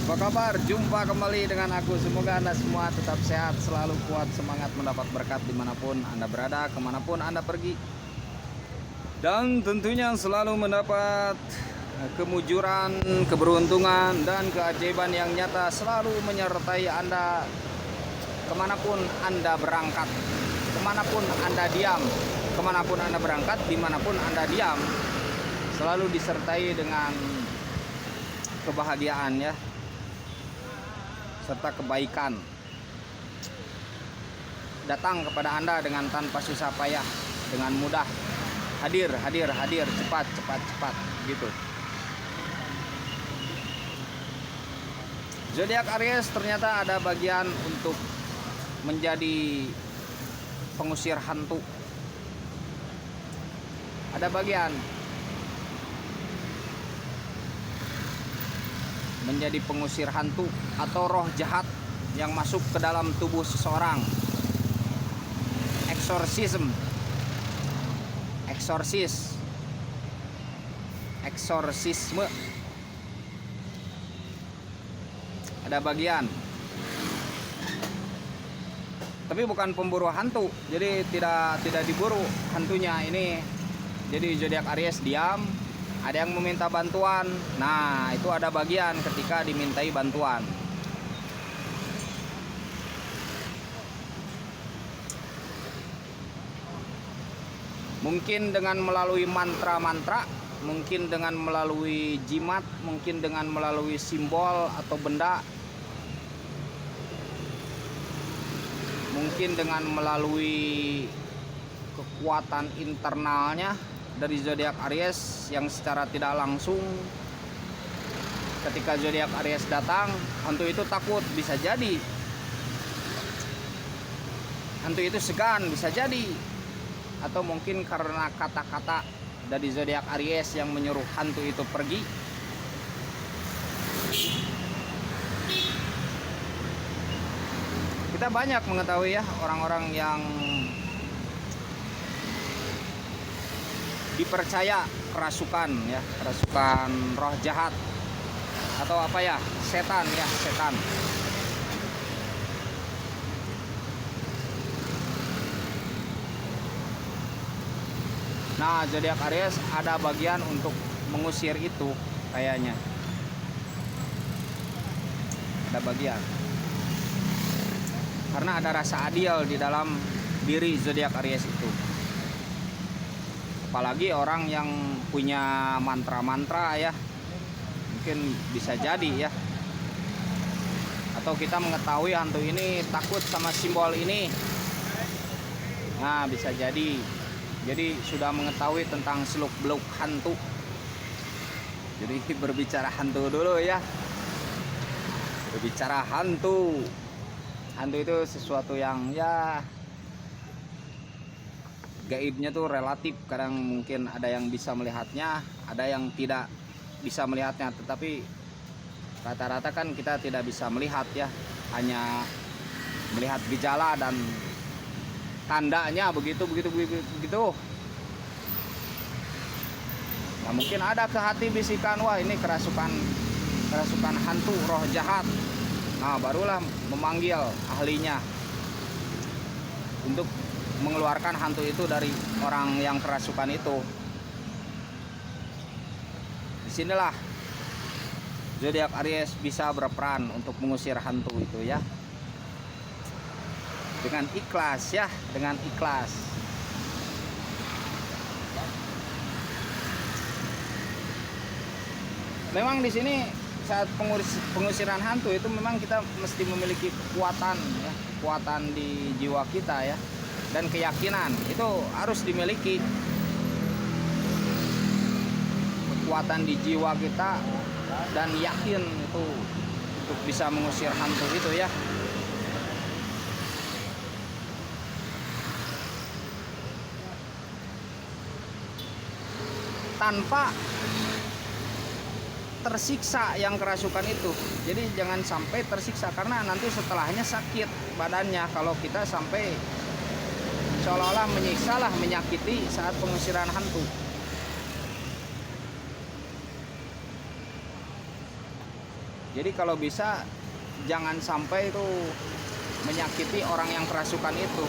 Apa kabar? Jumpa kembali dengan aku. Semoga Anda semua tetap sehat, selalu kuat, semangat mendapat berkat dimanapun Anda berada, kemanapun Anda pergi. Dan tentunya selalu mendapat kemujuran, keberuntungan, dan keajaiban yang nyata selalu menyertai Anda kemanapun Anda berangkat, kemanapun Anda diam, kemanapun Anda berangkat, dimanapun Anda diam, selalu disertai dengan kebahagiaan ya, serta kebaikan datang kepada Anda dengan tanpa susah payah, dengan mudah. Hadir cepat gitu. Zodiak Aries ternyata ada bagian untuk menjadi pengusir hantu. Ada bagian menjadi pengusir hantu atau roh jahat yang masuk ke dalam tubuh seseorang. Eksorsisme. Ada bagian. Tapi bukan pemburu hantu. Jadi tidak diburu hantunya ini. Jadi zodiak Aries diam, ada yang meminta bantuan. Nah, itu ada bagian ketika dimintai bantuan. Mungkin dengan melalui mantra-mantra, mungkin dengan melalui jimat, mungkin dengan melalui simbol atau benda, mungkin dengan melalui kekuatan internalnya dari zodiak Aries yang secara tidak langsung ketika zodiak Aries datang, hantu itu takut, bisa jadi. Hantu itu segan, bisa jadi. Atau mungkin karena kata-kata dari zodiak Aries yang menyuruh hantu itu pergi. Kita banyak mengetahui ya orang-orang yang dipercaya kerasukan ya, kerasukan roh jahat atau apa ya, setan. Nah, zodiak Aries ada bagian untuk mengusir itu kayaknya. Ada bagian. Karena ada rasa adil di dalam diri zodiak Aries itu. Apalagi orang yang punya mantra-mantra ya. Mungkin bisa jadi ya. Atau kita mengetahui hantu ini takut sama simbol ini. Nah, bisa jadi. Jadi sudah mengetahui tentang seluk-beluk hantu. Jadi berbicara hantu dulu ya. Berbicara hantu. Hantu itu sesuatu yang ya gaibnya tuh relatif. Kadang mungkin ada yang bisa melihatnya, ada yang tidak bisa melihatnya. Tetapi rata-rata kan kita tidak bisa melihat ya. Hanya melihat gejala dan tandanya begitu. Nah, mungkin ada ke hati bisikan, wah ini kerasukan hantu, roh jahat. Nah, barulah memanggil ahlinya untuk mengeluarkan hantu itu dari orang yang kerasukan itu. Disinilah zodiak Aries bisa berperan untuk mengusir hantu itu ya. Dengan ikhlas ya, dengan ikhlas. Memang di sini saat pengusiran hantu itu memang kita mesti memiliki kekuatan ya, kekuatan di jiwa kita ya, dan keyakinan itu harus dimiliki. Kekuatan di jiwa kita dan yakin itu untuk bisa mengusir hantu itu ya. Tanpa tersiksa yang kerasukan itu. Jadi jangan sampai tersiksa, karena nanti setelahnya sakit badannya kalau kita sampai seolah-olah menyiksa lah, menyakiti saat pengusiran hantu. Jadi kalau bisa jangan sampai itu menyakiti orang yang kerasukan itu.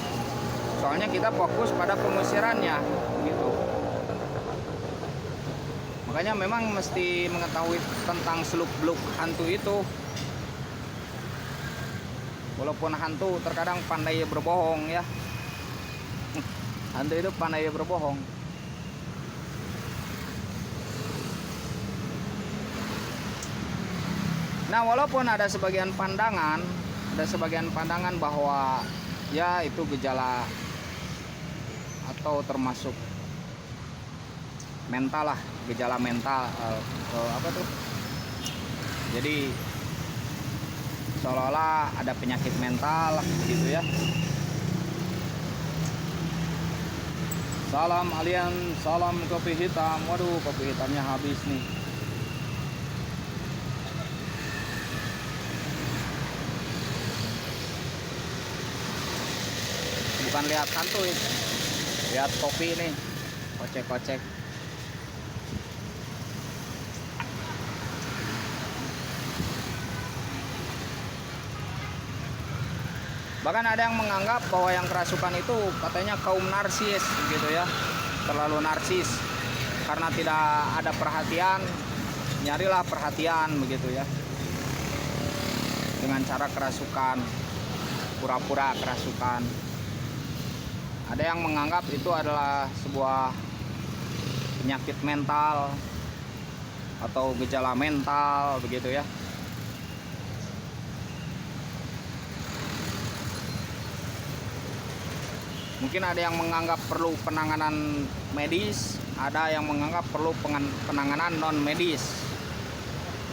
Soalnya kita fokus pada pengusirannya gitu. Makanya memang mesti mengetahui tentang seluk-beluk hantu itu. Walaupun hantu terkadang pandai berbohong ya. Hantu itu pandai berbohong. Nah, walaupun ada sebagian pandangan bahwa ya itu gejala atau termasuk mental lah, gejala mental apa tuh? Jadi seolah-olah ada penyakit mental gitu ya. Salam alien, salam kopi hitam. Waduh, kopi hitamnya habis nih. Bukan lihat hantu ini, lihat kopi nih, kocek-kocek. Bahkan ada yang menganggap bahwa yang kerasukan itu katanya kaum narsis gitu ya, terlalu narsis karena tidak ada perhatian, nyarilah perhatian begitu ya, dengan cara kerasukan, pura-pura kerasukan. Ada yang menganggap itu adalah sebuah penyakit mental atau gejala mental begitu ya. Mungkin ada yang menganggap perlu penanganan medis, ada yang menganggap perlu penanganan non medis.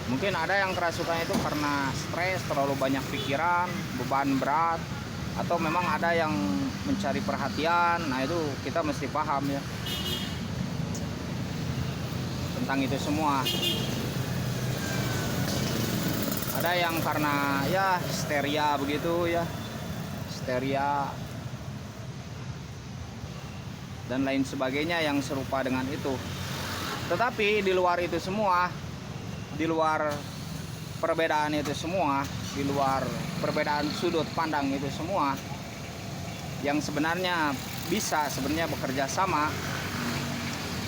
Mungkin ada yang kerasukan itu karena stres, terlalu banyak pikiran, beban berat, atau memang ada yang mencari perhatian. Nah, itu kita mesti paham ya tentang itu semua. Ada yang karena ya histeria begitu ya, histeria dan lain sebagainya yang serupa dengan itu. Tetapi di luar itu semua, di luar perbedaan itu semua, di luar perbedaan sudut pandang itu semua, yang sebenarnya bisa sebenarnya bekerja sama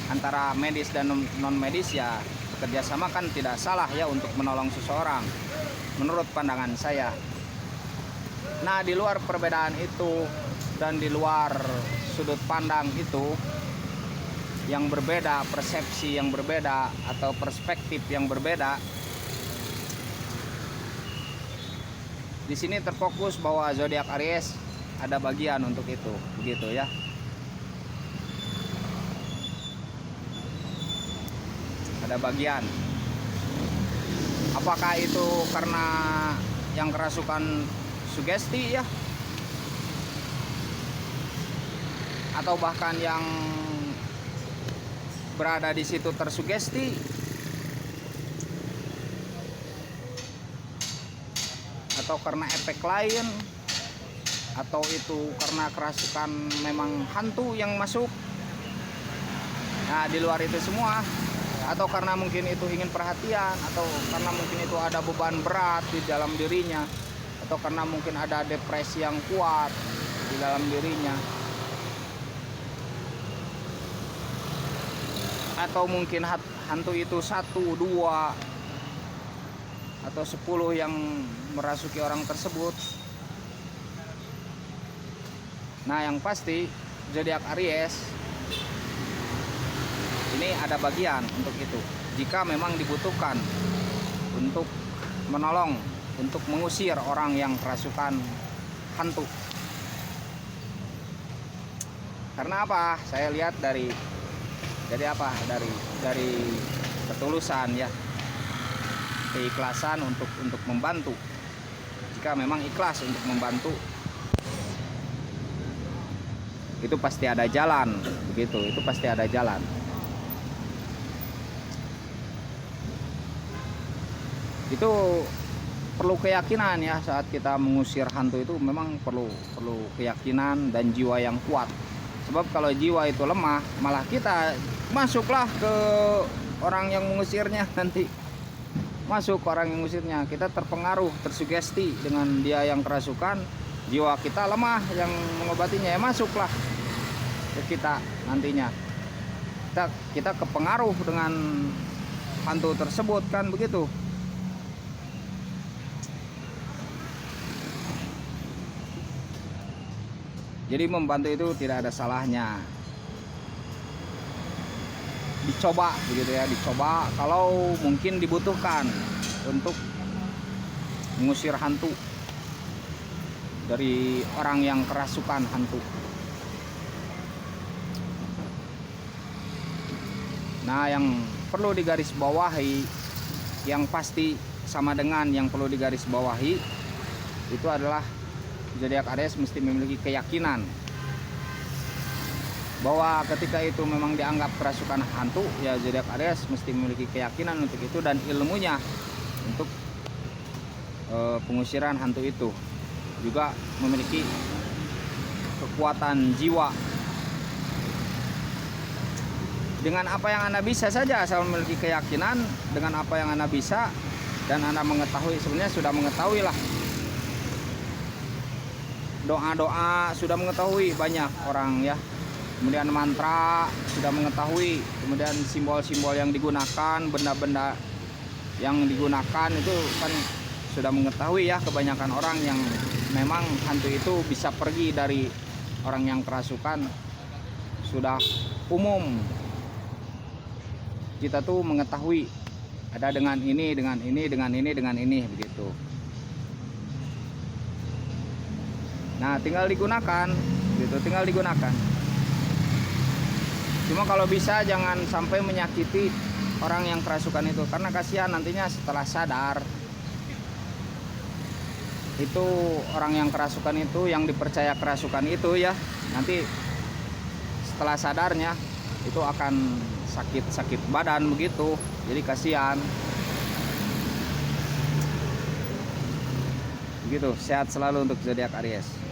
antara medis dan non medis ya, bekerja sama kan tidak salah ya untuk menolong seseorang menurut pandangan saya. Nah, di luar perbedaan itu dan di luar sudut pandang itu yang berbeda, persepsi yang berbeda atau perspektif yang berbeda, di sini terfokus bahwa zodiak Aries ada bagian untuk itu, begitu ya. Ada bagian. Apakah itu karena yang kerasukan sugesti ya? Atau bahkan yang berada di situ tersugesti, atau karena efek lain, atau itu karena kerasukan memang hantu yang masuk. Nah, di luar itu semua, atau karena mungkin itu ingin perhatian, atau karena mungkin itu ada beban berat di dalam dirinya, atau karena mungkin ada depresi yang kuat di dalam dirinya, atau mungkin hantu itu 1, 2 atau 10 yang merasuki orang tersebut. Nah, yang pasti zodiak Aries ini ada bagian untuk itu, jika memang dibutuhkan untuk menolong, untuk mengusir orang yang kerasukan hantu. Karena apa? Saya lihat dari ketulusan ya, keikhlasan untuk membantu. Jika memang ikhlas untuk membantu, itu pasti ada jalan begitu, itu pasti ada jalan. Itu perlu keyakinan ya, saat kita mengusir hantu itu memang perlu keyakinan dan jiwa yang kuat. Sebab kalau jiwa itu lemah, malah kita masuklah ke orang yang mengusirnya nanti. masuk ke orang yang ngusirnya. Kita terpengaruh, tersugesti dengan dia yang kerasukan, jiwa kita lemah, yang mengobatinya ya masuklah ke kita nantinya. Kita kepengaruh dengan hantu tersebut kan begitu. Jadi membantu itu tidak ada salahnya. Dicoba begitu ya, dicoba kalau mungkin dibutuhkan untuk mengusir hantu dari orang yang kerasukan hantu. Nah, yang perlu digarisbawahi, yang pasti sama dengan yang perlu digarisbawahi itu adalah zodiak Aries mesti memiliki keyakinan bahwa ketika itu memang dianggap kerasukan hantu, ya zodiak Aries mesti memiliki keyakinan untuk itu dan ilmunya untuk pengusiran hantu itu, juga memiliki kekuatan jiwa. Dengan apa yang Anda bisa saja, asal memiliki keyakinan dengan apa yang Anda bisa dan Anda mengetahui, sebenarnya sudah mengetahui lah. Doa-doa sudah mengetahui banyak orang ya. Kemudian mantra sudah mengetahui, kemudian simbol-simbol yang digunakan, benda-benda yang digunakan itu kan sudah mengetahui ya. Kebanyakan orang yang memang hantu itu bisa pergi dari orang yang kerasukan sudah umum. Kita tuh mengetahui ada dengan ini, dengan ini, dengan ini, dengan ini begitu. Nah, tinggal digunakan gitu, tinggal digunakan. Cuma kalau bisa jangan sampai menyakiti orang yang kerasukan itu, karena kasihan nantinya setelah sadar. Itu orang yang kerasukan itu, yang dipercaya kerasukan itu ya, nanti setelah sadarnya itu akan sakit badan begitu. Jadi kasihan. Begitu, sehat selalu untuk zodiak Aries.